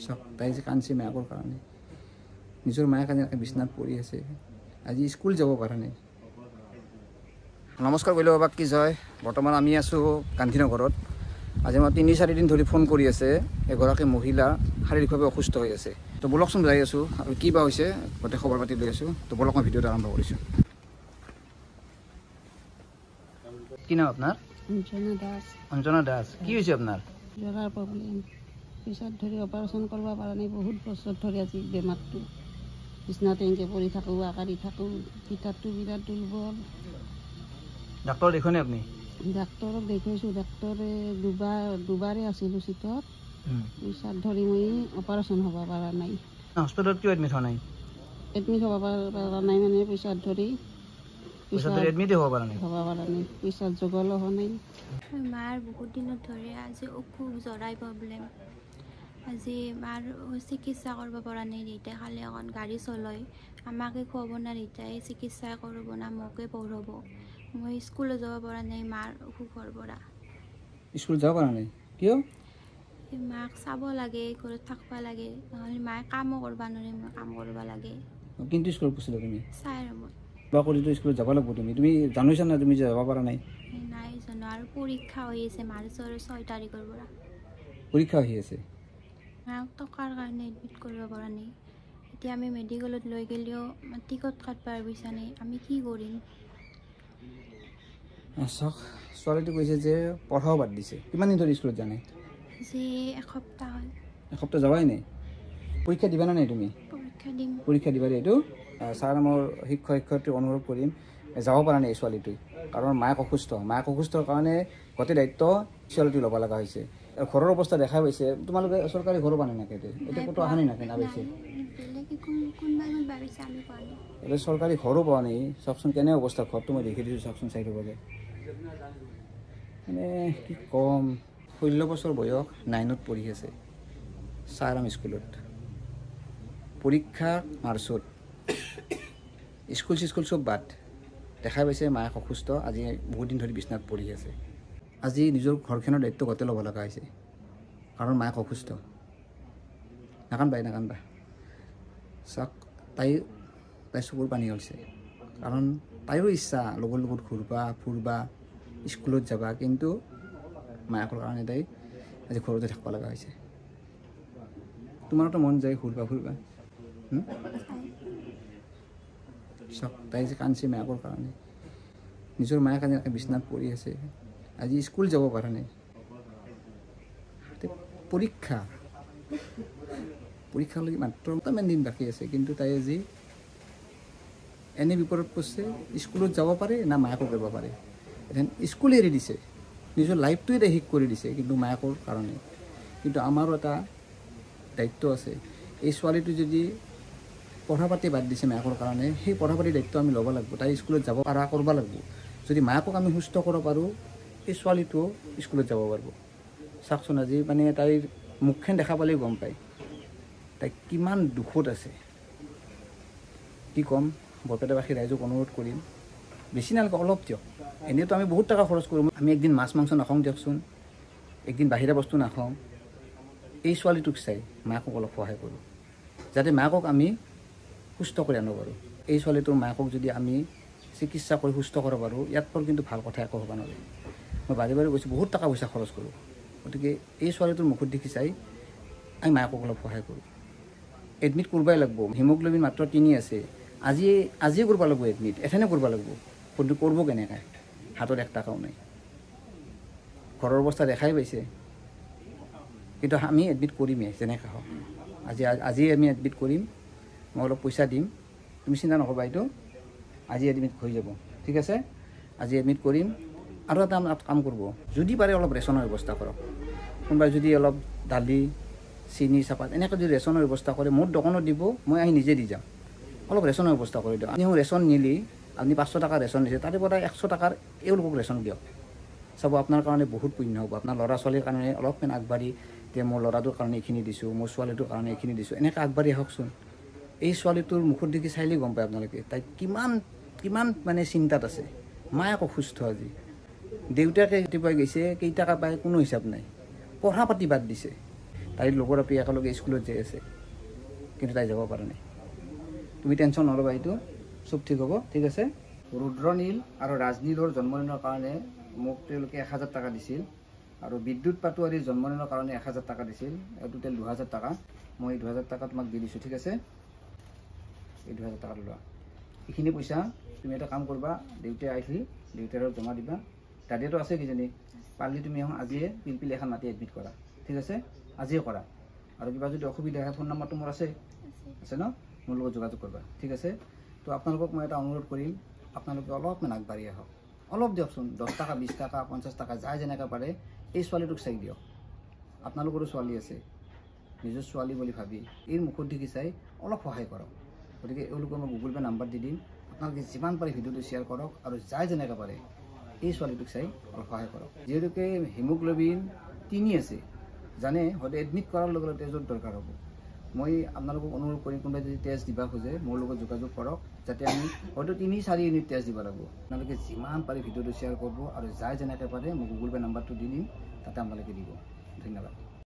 চাওক তাই যে কান্দিছে মাকৰ কাৰণে নিজৰ মায়ে কান্দি বিচনাত পৰি আছে আজি স্কুল যাব পৰা নাই নমস্কাৰ কৰিলোঁ বাবাক কি জয় বৰ্তমান আমি আছোঁ গান্ধীনগৰত আজি মই 3-4 দিন ধৰি ফোন কৰি আছে এগৰাকী মহিলা শাৰীৰিকভাৱে অসুস্থ হৈ আছে তো বলকচোন যাই আছোঁ আৰু কি বা হৈছে গোটেই খবৰ পাতি লৈ আছোঁ তো বলক মই ভিডিঅ'টো আৰম্ভ কৰিছোঁ কি নাম আপোনাৰ অঞ্জনা দাস কি হৈছে আপোনাৰ জৰাৰ প্ৰব্লেম পিছত ধৰি অপাৰেশ্যন কৰিব পৰা নাই বহুত বছৰ ধৰি আজি বেমাৰটো বিচনাতে এনেকৈ পৰি থাকোঁ আকাৰি থাকোঁ পিঠাটো বিৰাট দুৰ্বল ডাক্তৰ দেখুৱানে আপুনি ডাক্তৰক দেখুৱাইছোঁ ডাক্তৰে দুবাৰে আছিলোঁ চিটত পিছত ধৰি মই অপাৰেশ্যন হ'ব পৰা নাই হস্পিটেলত কিয় এডমিট হোৱা নাই এডমিট হ'ব পৰা নাই মানে পিছত ধৰি এডমিট হ'ব পৰা নাই পিছত যোগালো হোৱা নাই মাৰ বহুত দিনত ধৰি আজি অসুখ জৰাই প্ৰব্লেম আজি মাৰ চিকিৎসা কৰিব পৰা নাই দেউতাই খালি অকণ গাড়ী চলায় আমাকে খুৱাব না দেউতাই চিকিৎসা কৰিব না মোকে পঢ়াব মই স্কুলত যাব পৰা নাই মাৰ অসুখৰ পৰা স্কুল যাব পৰা নাই কিয় মাক চাব লাগে ঘৰত থাকিব লাগে নহ'লে মায়ে কামো কৰিব নোৱাৰে মই কাম কৰিব লাগে কিন্তু স্কুলত গৈছিলা তুমি চাই ৰুমত কিবা কৰিতো স্কুলত যাব লাগিব তুমি জানিছা না তুমি যাব পৰা নাই নাই জানো আৰু পৰীক্ষা হৈ আছে মাৰ্চৰ 6 তাৰিখৰ পৰা পৰীক্ষা হৈ আছে মাক টকাৰ কাৰণে এডমিট কৰিব পৰা নাই এতিয়া আমি মেডিকেলত লৈ গ'লেও টিকট কাটিব পাৰিছা নাই আমি কি কৰিম চাওক ছোৱালীটো কৈছে যে পঢ়াও বাদ দিছে কিমান দিন ধৰি স্কুলত জানে যে এসপ্তাহ হ'ল এসপ্তাহ যাবাই নাই পৰীক্ষা দিবা না নাই তুমি পৰীক্ষা দিবা এইটো ছাৰ মোৰ শিক্ষয়িত্ৰীক অনুৰোধ কৰিম যাব পৰা নাই এই ছোৱালীটোৱে কাৰণ মাক অসুস্থৰ কাৰণে গোটেই দায়িত্ব ছোৱালীটো ল'ব লগা হৈছে ঘৰৰ অৱস্থা দেখা পাইছে তোমালোকে চৰকাৰী ঘৰো পানে নাকে এতিয়া ক'তো অহা নাই নাকে নাপাইছে এতিয়া চৰকাৰী ঘৰো পোৱা নাই চাওকচোন কেনে অৱস্থা ঘৰটো মই দেখি দিছোঁ চাওকচোন চাই ল'বগৈ মানে কি ক'ম 16 বছৰ বয়স 9ত পঢ়ি আছে চাৰাম স্কুলত পৰীক্ষা মাৰ্চত স্কুল চব বাদ দেখা পাইছে মাক অসুস্থ আজি বহুত দিন ধৰি বিচনাত পৰি আছে আজি নিজৰ ঘৰখনৰ দায়িত্ব গোটেই ল'ব লগা হৈছে কাৰণ মাক অসুস্থ নাকান্দা চাওক তাই চকুৰ পানী হৈছে কাৰণ তাইৰো ইচ্ছা লগৰ লগত ঘূৰবা ফুৰবা স্কুলত যাবা কিন্তু মাকৰ কাৰণে তাই আজি ঘৰতে থাকিব লগা হৈছে তোমাৰতো মন যায় ফুৰবা চাওক তাই যে কান্দিছে মাকৰ কাৰণে নিজৰ মায়ে কান্দি বিচনাত পৰি আছে আজি স্কুল যাব পৰা নাই পৰীক্ষালৈকে মাত্ৰ কিমান দিন বাকী আছে কিন্তু তাই আজি এনে বিপদত পৰিছে স্কুলত যাব পাৰে না মায়াকো কৰিব পাৰে এতিয়া স্কুল এৰি দিছে নিজৰ লাইফটোৱে তাই শেষ কৰি দিছে কিন্তু মায়াকৰ কাৰণে কিন্তু আমাৰো এটা দায়িত্ব আছে এই ছোৱালীটো যদি পঢ়া পাতি বাদ দিছে মায়াকৰ কাৰণে সেই পঢ়া পাতিৰ দায়িত্ব আমি ল'ব লাগিব তাই স্কুলত যাব পৰা কৰিব লাগিব যদি মায়াকক আমি সুস্থ কৰিব পাৰোঁ এই ছোৱালীটোও স্কুলত যাব পাৰিব চাওকচোন আজি মানে তাইৰ মুখখন দেখা পালেই গম পায় তাই কিমান দুখত আছে কি ক'ম বৰপেটাবাসী ৰাইজক অনুৰোধ কৰিম বেছি নালাগে অলপ দিয়ক এনেইতো আমি বহুত টকা খৰচ কৰোঁ আমি একদিন মাছ মাংস নাখাওঁ দিয়কচোন একদিন বাহিৰা বস্তু নাখাওঁ এই ছোৱালীটোক চাই মাকক অলপ সহায় কৰোঁ যাতে মাকক আমি সুস্থ কৰি আনিব পাৰোঁ এই ছোৱালীটোৰ মাকক যদি আমি চিকিৎসা কৰি সুস্থ কৰিব পাৰোঁ ইয়াত পৰা কিন্তু ভাল কথা একো হ'ব নোৱাৰে মই বাৰে গৈছোঁ বহুত টকা পইচা খৰচ কৰোঁ গতিকে এই ছোৱালীটোৰ মুখত দেখি চাই আমি মাকক অলপ সহায় কৰোঁ এডমিট কৰিবই লাগিব হিমোগ্ল'বিন মাত্ৰ 3 আছে আজিয়ে কৰিব লাগিব এডমিট এথেনে কৰিব লাগিব কিন্তু কৰিব কেনেকৈ হাতত 1 টকাও নাই ঘৰৰ অৱস্থা দেখাই পাইছে কিন্তু আমি এডমিট কৰিমেই যেনেকৈ হওক আজি আমি এডমিট কৰিম মই অলপ পইচা দিম তুমি চিন্তা নকৰিবা এইটো আজি এডমিট হৈ যাব ঠিক আছে আজি এডমিট কৰিম আৰু এটা কাম কৰিব যদি পাৰে অলপ ৰেচনৰ ব্যৱস্থা কৰক কোনোবাই যদি অলপ দালি চেনি চাহপাত এনেকৈ যদি ৰেচনৰ ব্যৱস্থা কৰে মোৰ দোকানত দিব মই আহি নিজে দি যাম অলপ ৰেচনৰ ব্যৱস্থা কৰি দিয়ক আপুনি ৰেচন নিলি আপুনি 500 টকা ৰেচন দিছে তাৰে পৰা 100 টকাৰ এওঁলোকক ৰেচন দিয়ক চাব আপোনাৰ কাৰণে বহুত পুণ্য হ'ব আপোনাৰ ল'ৰা ছোৱালীৰ কাৰণে অলপমান আগবাঢ়ি যে মোৰ ল'ৰাটোৰ কাৰণে এইখিনি দিছোঁ মোৰ ছোৱালীটোৰ কাৰণে এইখিনি দিছোঁ এনেকৈ আগবাঢ়ি আহকচোন এই ছোৱালীটোৰ মুখত দেখি চাইলেই গম পায় আপোনালোকে তাই কিমান মানে চিন্তাত আছে মায়াক অসুস্থ আজি দেউতাকে ৰাতিপুৱা গৈছে কেইটকা পায় কোনো হিচাপ নাই পঢ়া পাতি বাদ দিছে তাইৰ লগৰ আপি একেলগে স্কুলত যাই আছে কিন্তু তাই যাব পৰা নাই তুমি টেনশ্যন নল'বা এইটো চব ঠিক হ'ব ঠিক আছে ৰুদ্ৰনীল আৰু ৰাজনীলৰ জন্মদিনৰ কাৰণে মোক তেওঁলোকে 1000 টকা দিছিল আৰু বিদ্যুৎ পাটোৱাৰীৰ জন্মদিনৰ কাৰণে 1000 টকা দিছিল টোটেল 2000 টকা মই 2000 টকা তোমাক দি দিছোঁ ঠিক আছে এই 2000 টকা লোৱা এইখিনি পইচা তুমি এটা কাম কৰিবা দেউতাই আহিলি দেউতাৰ জমা দিবা দাদিয়াটো আছে কিজানি পাৰলি তুমি এখন আজিয়ে পিলপিল এখন মাতি এডমিট কৰা ঠিক আছে আজিয়ে কৰা আৰু কিবা যদি অসুবিধা হয় ফোন নম্বৰটো মোৰ আছে ন মোৰ লগত যোগাযোগ কৰিবা ঠিক আছে তো আপোনালোকক মই এটা অনুৰোধ কৰিম আপোনালোকে অলপমান আগবাঢ়ি আহক অলপ দিয়কচোন 10 টকা 20 টকা 50 টকা যাই যেনেকৈ পাৰে এই ছোৱালীটোক চাই দিয়ক আপোনালোকৰো ছোৱালী আছে নিজৰ ছোৱালী বুলি ভাবি এই মুখত দেখি চাই অলপ সহায় কৰক গতিকে এওঁলোকক মই গুগল পে' নাম্বাৰ দি দিম আপোনালোকে যিমান পাৰে ভিডিঅ'টো শ্বেয়াৰ কৰক আৰু যাই যেনেকৈ পাৰে এই ছোৱালীটোক চাই অলপ সহায় কৰক যিহেতুকে হিমোগ্ল'বিন 3 আছে জানে হয়তো এডমিট কৰাৰ লগে লগে তেজৰ দৰকাৰ হ'ব মই আপোনালোকক অনুৰোধ কৰিম কোনোবাই যদি টেষ্ট দিব খোজে মোৰ লগত যোগাযোগ কৰক যাতে আমি হয়তো 3-4 ইউনিট টেষ্ট দিব লাগিব আপোনালোকে যিমান পাৰে ভিডিঅ'টো শ্বেয়াৰ কৰিব আৰু যাই যেনেকৈ পাৰে মই গুগল পে' নাম্বাৰটো দি দিম তাতে আপোনালোকে দিব ধন্যবাদ